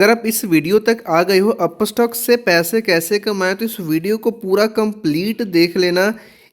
अगर आप इस वीडियो तक आ गए हो अपस्टॉक्स से पैसे कैसे कमाएं तो इस वीडियो को पूरा कंप्लीट देख लेना।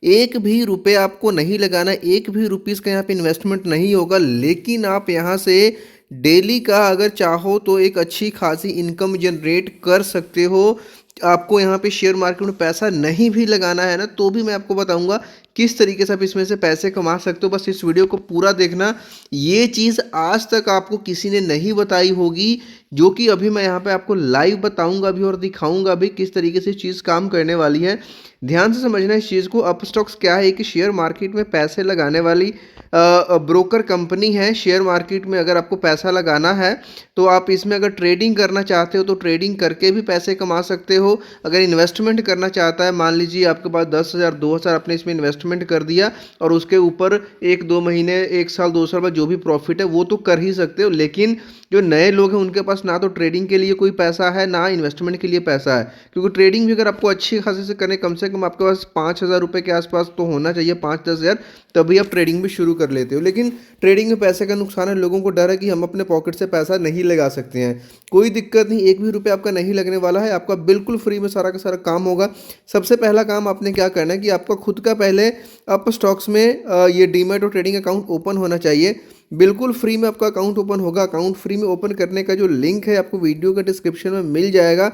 एक भी रुपए आपको नहीं लगाना, एक भी रुपीस का यहाँ पे इन्वेस्टमेंट नहीं होगा, लेकिन आप यहाँ से डेली का अगर चाहो तो एक अच्छी खासी इनकम जनरेट कर सकते हो। आपको यहाँ पे शेयर मार्केट में पैसा नहीं भी लगाना है ना, तो भी मैं आपको बताऊंगा किस तरीके से आप इसमें से पैसे कमा सकते हो। बस इस वीडियो को पूरा देखना। ये चीज़ आज तक आपको किसी ने नहीं बताई होगी, जो कि अभी मैं यहाँ पे आपको लाइव बताऊंगा भी और दिखाऊंगा भी किस तरीके से चीज़ काम करने वाली है। ध्यान से समझना इस चीज़ को। अपस्टॉक्स क्या है कि शेयर मार्केट में पैसे लगाने वाली ब्रोकर कंपनी है। शेयर मार्केट में अगर आपको पैसा लगाना है तो आप इसमें अगर ट्रेडिंग करना चाहते हो तो ट्रेडिंग करके भी पैसे कमा सकते हो। अगर इन्वेस्टमेंट करना चाहता है, मान लीजिए आपके पास 10,000 2,000 आपने इसमें इन्वेस्टमेंट कर दिया और उसके ऊपर 1-2 महीने 1 साल 2 साल बाद जो भी प्रॉफिट है वो तो कर ही सकते हो। लेकिन जो नए लोग हैं उनके पास ना तो ट्रेडिंग के लिए कोई पैसा है ना इन्वेस्टमेंट के लिए पैसा है, क्योंकि ट्रेडिंग भी अगर आपको अच्छी खासी से करने कम से कम आपके पास 5,000 रुपये के आसपास तो होना चाहिए, 5-10 हज़ार, तभी आप ट्रेडिंग भी शुरू कर लेते हो। लेकिन ट्रेडिंग में पैसे का नुकसान है, लोगों को डर है कि हम अपने पॉकेट से पैसा नहीं लगा सकते हैं। कोई दिक्कत नहीं, एक भी रुपये आपका नहीं लगने वाला है, आपका बिल्कुल फ्री में सारा का सारा काम होगा। सबसे पहला काम आपने क्या करना है कि आपका खुद का पहले अप स्टॉक्स में ये डीमैट और ट्रेडिंग अकाउंट ओपन होना चाहिए। बिल्कुल फ्री में आपका अकाउंट ओपन होगा। अकाउंट फ्री में ओपन करने का जो लिंक है आपको वीडियो का डिस्क्रिप्शन में मिल जाएगा।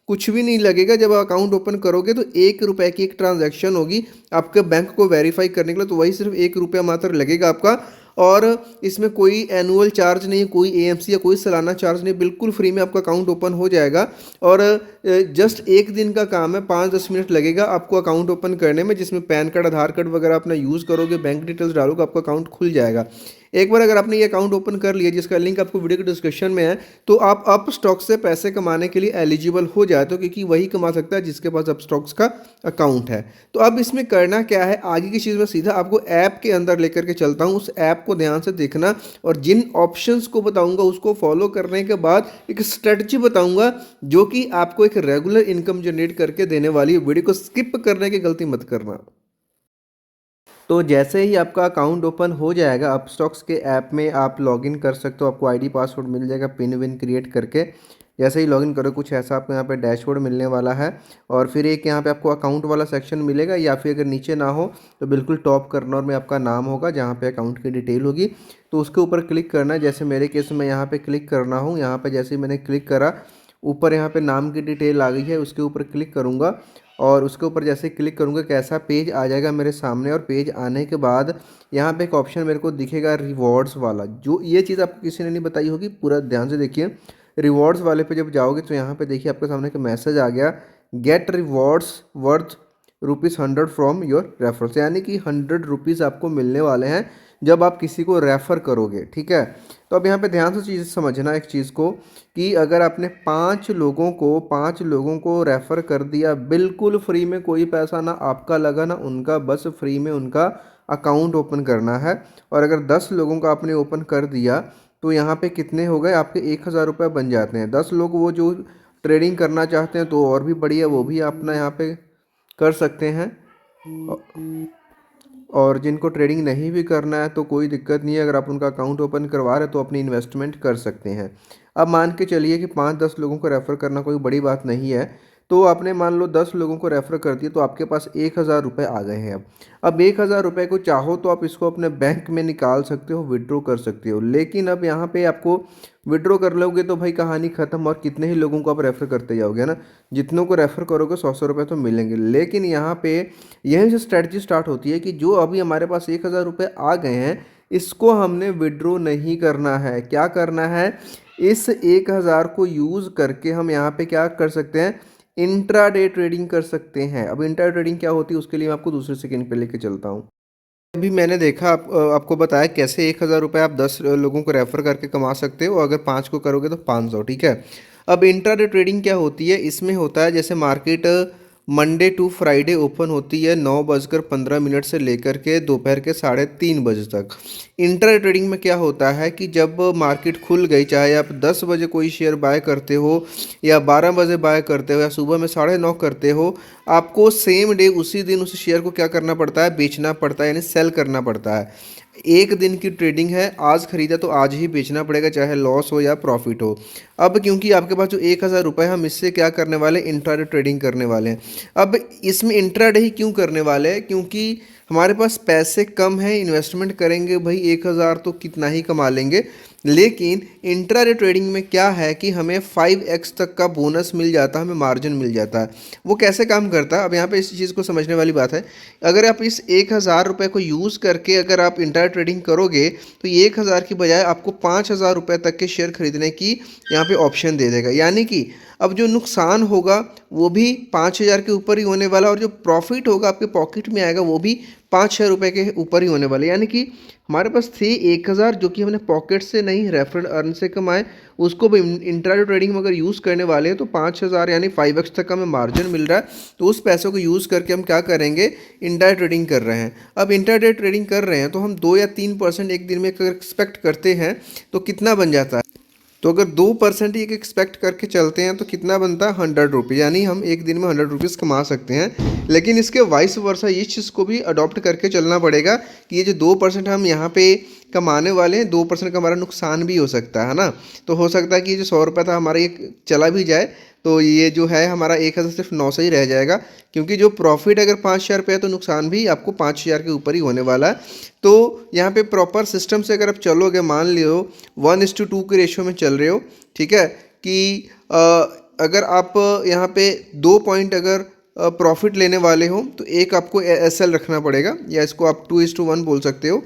कुछ भी नहीं लगेगा। जब आप अकाउंट ओपन करोगे तो 1 रुपये की एक ट्रांजैक्शन होगी आपके बैंक को वेरीफाई करने के लिए, तो वही सिर्फ 1 रुपया मात्र लगेगा आपका। और इसमें कोई एनुअल चार्ज नहीं है, कोई एएमसी या कोई सालाना चार्ज नहीं, बिल्कुल फ्री में आपका अकाउंट ओपन हो जाएगा। और जस्ट एक दिन का काम है, 5-10 मिनट लगेगा आपको अकाउंट ओपन करने में, जिसमें पैन कार्ड आधार कार्ड वगैरह अपना यूज़ करोगे, बैंक डिटेल्स डालोगे, आपका अकाउंट खुल जाएगा। एक बार अगर आपने ये अकाउंट ओपन कर लिया, जिसका लिंक आपको वीडियो के डिस्क्रिप्शन में है, तो आप अप स्टॉक्स से पैसे कमाने के लिए एलिजिबल हो जाते हो, क्योंकि वही कमा सकता है जिसके पास अप स्टॉक्स का अकाउंट है। तो अब इसमें करना क्या है, आगे की चीज़ में सीधा आपको ऐप के अंदर लेकर के चलता हूँ। उस ऐप को ध्यान से देखना और जिन ऑप्शंस को बताऊंगा उसको फॉलो करने के बाद एक स्ट्रेटजी बताऊंगा जो कि आपको एक रेगुलर इनकम जनरेट करके देने वाली है। वीडियो को स्किप करने की गलती मत करना। तो जैसे ही आपका अकाउंट ओपन हो जाएगा अपस्टॉक्स के ऐप में, आप लॉगिन कर सकते हो। आपको आईडी पासवर्ड मिल जाएगा पिन विन क्रिएट करके। जैसे ही लॉगिन करो कुछ ऐसा आपको यहाँ पे डैशबोर्ड मिलने वाला है, और फिर एक यहाँ पे आपको अकाउंट वाला सेक्शन मिलेगा, या फिर अगर नीचे ना हो तो बिल्कुल टॉप कॉर्नर में आपका नाम होगा जहाँ पे अकाउंट की डिटेल होगी, तो उसके ऊपर क्लिक करना है। जैसे मेरे केस में यहाँ पे क्लिक करना हूँ, यहाँ पे जैसे ही मैंने क्लिक करा, ऊपर यहाँ पे नाम की डिटेल आ गई है, उसके ऊपर क्लिक करूँगा। और उसके ऊपर जैसे क्लिक करूँगा कैसा पेज आ जाएगा मेरे सामने। और पेज आने के बाद यहाँ पे एक ऑप्शन मेरे को दिखेगा रिवॉर्ड्स वाला। जो ये चीज़ आपको किसी ने नहीं बताई होगी, पूरा ध्यान से देखिए। रिवॉर्ड्स वाले पे जब जाओगे तो यहाँ पे देखिए आपके सामने एक मैसेज आ गया, gate rewards worth ₹100 from your referrals, यानी कि 100 रुपीज़ आपको मिलने वाले हैं जब आप किसी को रेफ़र करोगे। ठीक है, तो अब यहाँ पे ध्यान से चीज़ समझना एक चीज़ को, कि अगर आपने 5 लोगों को रेफ़र कर दिया बिल्कुल फ्री में, कोई पैसा ना आपका लगा ना उनका, बस फ्री में उनका अकाउंट ओपन करना है। और अगर 10 लोगों का आपने ओपन कर दिया तो यहाँ पे कितने हो गए आपके 1,000 रुपये बन जाते हैं। 10 लोग वो जो ट्रेडिंग करना चाहते हैं तो और भी बढ़िया, वो भी अपना यहाँ पे कर सकते हैं। और जिनको ट्रेडिंग नहीं भी करना है तो कोई दिक्कत नहीं है, अगर आप उनका अकाउंट ओपन करवा रहे हैं तो अपनी इन्वेस्टमेंट कर सकते हैं। अब मान के चलिए कि 5-10 लोगों को रेफ़र करना कोई बड़ी बात नहीं है, तो आपने मान लो 10 लोगों को रेफ़र कर दिया तो आपके पास 1,000 रुपये आ गए हैं। अब 1,000 रुपये को चाहो तो आप इसको अपने बैंक में निकाल सकते हो, विड्रॉ कर सकते हो। लेकिन अब यहाँ पे आपको विड्रॉ कर लोगे तो भाई कहानी ख़त्म, और कितने ही लोगों को आप रेफ़र करते जाओगे ना, जितनों को रेफ़र करोगे 100-100 रुपये तो मिलेंगे। लेकिन यहाँ पे यहीं से स्ट्रैटेजी स्टार्ट होती है कि जो अभी हमारे पास 1,000 रुपये आ गए हैं, इसको हमने विड्रॉ नहीं करना है। क्या करना है, इस 1,000 को यूज़ करके हम यहाँ पे क्या कर सकते हैं, इंट्राडे ट्रेडिंग कर सकते हैं। अब इंट्राडे ट्रेडिंग क्या होती है उसके लिए मैं आपको दूसरे सेकंड पे लेके चलता हूँ। अभी मैंने देखा आपको बताया कैसे 1,000 रुपये आप 10 लोगों को रेफ़र करके कमा सकते हो, अगर 5 को करोगे तो 500। ठीक है, अब इंट्राडे ट्रेडिंग क्या होती है, इसमें होता है जैसे market Monday to Friday open होती है 9:15 से लेकर के दोपहर के 3:30 तक। इंट्राडे ट्रेडिंग में क्या होता है कि जब मार्केट खुल गई, चाहे आप 10 बजे कोई शेयर बाय करते हो या 12 बजे बाय करते हो या सुबह में 9:30 करते हो, आपको सेम डे उसी दिन उस शेयर को क्या करना पड़ता है, बेचना पड़ता है, यानी सेल करना पड़ता है। एक दिन की ट्रेडिंग है, आज खरीदा तो आज ही बेचना पड़ेगा, चाहे लॉस हो या प्रॉफिट हो। अब क्योंकि आपके पास जो 1,000 रुपये, हम इससे क्या करने वाले हैं, इंट्राडे ट्रेडिंग करने वाले हैं। अब इसमें इंट्राडे ही क्यों करने वाले हैं, क्योंकि हमारे पास पैसे कम हैं, इन्वेस्टमेंट करेंगे भाई 1,000 तो कितना ही कमा लेंगे। लेकिन इंट्राडे ट्रेडिंग में क्या है कि हमें 5x तक का बोनस मिल जाता है, हमें मार्जिन मिल जाता है। वो कैसे काम करता है, अब यहाँ पे इस चीज़ को समझने वाली बात है। अगर आप इस 1,000 रुपये को यूज़ करके अगर आप इंट्राडे ट्रेडिंग करोगे तो ये 1,000 की बजाय आपको 5,000 रुपये तक के शेयर खरीदने की यहाँ पे ऑप्शन दे देगा। यानी कि अब जो नुकसान होगा वो भी 5,000 के ऊपर ही होने वाला, और जो प्रॉफिट होगा आपके पॉकेट में आएगा वो भी 5-6 रुपये के ऊपर ही होने वाले। यानी कि हमारे पास थे 1,000 जो कि हमने पॉकेट से नहीं, रेफरल अर्न से कमाए, उसको भी इंट्राडे ट्रेडिंग में अगर यूज़ करने वाले हैं तो 5,000 यानी 5x तक का हमें मार्जिन मिल रहा है। तो उस पैसों को यूज़ करके हम क्या करेंगे, इंट्राडे ट्रेडिंग कर रहे हैं। अब इंट्राडे ट्रेडिंग कर रहे हैं तो हम 2 या 3% एक दिन में अगर एक्सपेक्ट करते हैं तो कितना बन जाता है। तो अगर 2% ही एक एक्सपेक्ट करके चलते हैं तो कितना बनता है, 100 रुपीज़, यानी हम एक दिन में 100 रुपीज़ कमा सकते हैं। लेकिन इसके वाइस वर्सा इस चीज़ को भी अडॉप्ट करके चलना पड़ेगा कि ये जो 2% हम यहाँ पे कमाने वाले हैं, 2% का हमारा नुकसान भी हो सकता है ना। तो हो सकता है कि ये जो 100 रुपये था हमारा ये चला भी जाए, तो ये जो है हमारा 1,000 सिर्फ 900 ही रह जाएगा। क्योंकि जो प्रॉफिट अगर 5,000 रुपये है तो नुकसान भी आपको 5,000 के ऊपर ही होने वाला है। तो यहाँ पे प्रॉपर सिस्टम से अगर आप चलोगे, मान लियो 1:2 के रेशियो में चल रहे हो, ठीक है, कि अगर आप यहाँ पे 2 पॉइंट अगर प्रॉफिट लेने वाले हो तो एक आपको SL रखना पड़ेगा, या इसको आप 2:1 बोल सकते हो।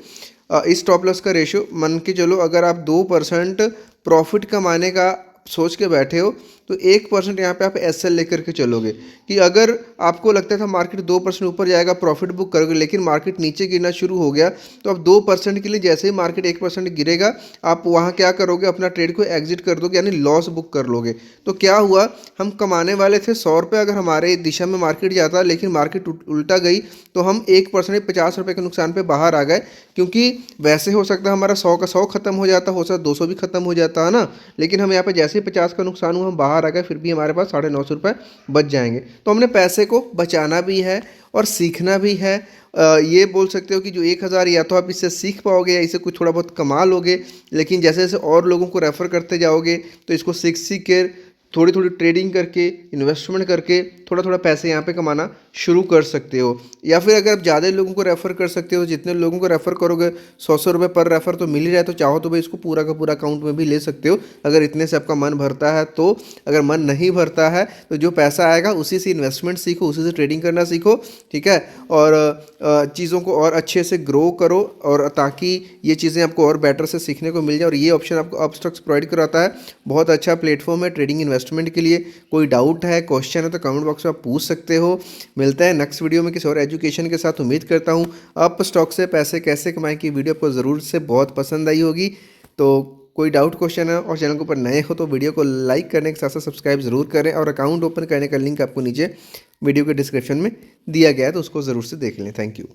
इस स्टॉप लॉस का रेशियो मान के चलो, अगर आप 2% प्रॉफिट कमाने का सोच के बैठे हो तो 1% यहाँ पे आप SL लेकर के चलोगे, कि अगर आपको लगता था मार्केट 2% ऊपर जाएगा प्रॉफिट बुक करोगे, लेकिन मार्केट नीचे गिरना शुरू हो गया, तो अब 2% के लिए जैसे ही मार्केट 1% गिरेगा आप वहाँ क्या करोगे, अपना ट्रेड को एग्जिट कर दोगे, यानी लॉस बुक कर लोगे। तो क्या हुआ, हम कमाने वाले थे 100 रुपये, अगर हमारे दिशा में मार्केट जाता, लेकिन मार्केट उल्टा गई तो हम 1% 50 रुपये के नुकसान पर बाहर आ गए। क्योंकि वैसे हो सकता है हमारा 100 का 100 खत्म हो जाता, हो सकता 200 भी खत्म हो जाता है ना, लेकिन हम यहाँ पे जैसे ही 50 का नुकसान हुआ हम बाहर आ गए, फिर भी हमारे पास 950 रुपये बच जाएंगे। तो हमने पैसे को बचाना भी है और सीखना भी है। ये बोल सकते हो कि जो 1,000 या तो आप इससे सीख पाओगे या इसे कुछ थोड़ा बहुत कमा लोगे, लेकिन जैसे जैसे और लोगों को रेफ़र करते जाओगे तो इसको सीख सीख के, थोड़ी थोड़ी ट्रेडिंग करके, इन्वेस्टमेंट करके थोड़ा थोड़ा पैसे यहाँ पे कमाना शुरू कर सकते हो। या फिर अगर आप ज़्यादा लोगों को रेफ़र कर सकते हो, जितने लोगों को रेफ़र करोगे 100 रुपये पर रेफ़र तो मिल ही रहा है, तो चाहो तो भाई इसको पूरा का पूरा अकाउंट में भी ले सकते हो, अगर इतने से आपका मन भरता है तो। अगर मन नहीं भरता है तो जो पैसा आएगा उसी से इन्वेस्टमेंट सीखो, उसी से ट्रेडिंग करना सीखो, ठीक है, और चीज़ों को और अच्छे से ग्रो करो, और ताकि ये चीज़ें आपको और बेटर से सीखने को मिल जाए। और ये ऑप्शन आपको अपस्टॉक्स प्रोवाइड कराता है, बहुत अच्छा प्लेटफॉर्म है ट्रेडिंग इन्वेस्टमेंट के लिए। कोई डाउट है, क्वेश्चन है तो कमेंट बॉक्स में आप पूछ सकते हो। मिलता है नेक्स्ट वीडियो में किसी और एजुकेशन के साथ। उम्मीद करता हूँ अप स्टॉक से पैसे कैसे कमाएं की वीडियो आपको ज़रूर से बहुत पसंद आई होगी। तो कोई डाउट क्वेश्चन है और चैनल के ऊपर नए हो तो वीडियो को लाइक करने के साथ साथ सब्सक्राइब ज़रूर करें, और अकाउंट ओपन करने का लिंक आपको नीचे वीडियो के डिस्क्रिप्शन में दिया गया है, तो उसको ज़रूर से देख लें। Thank you.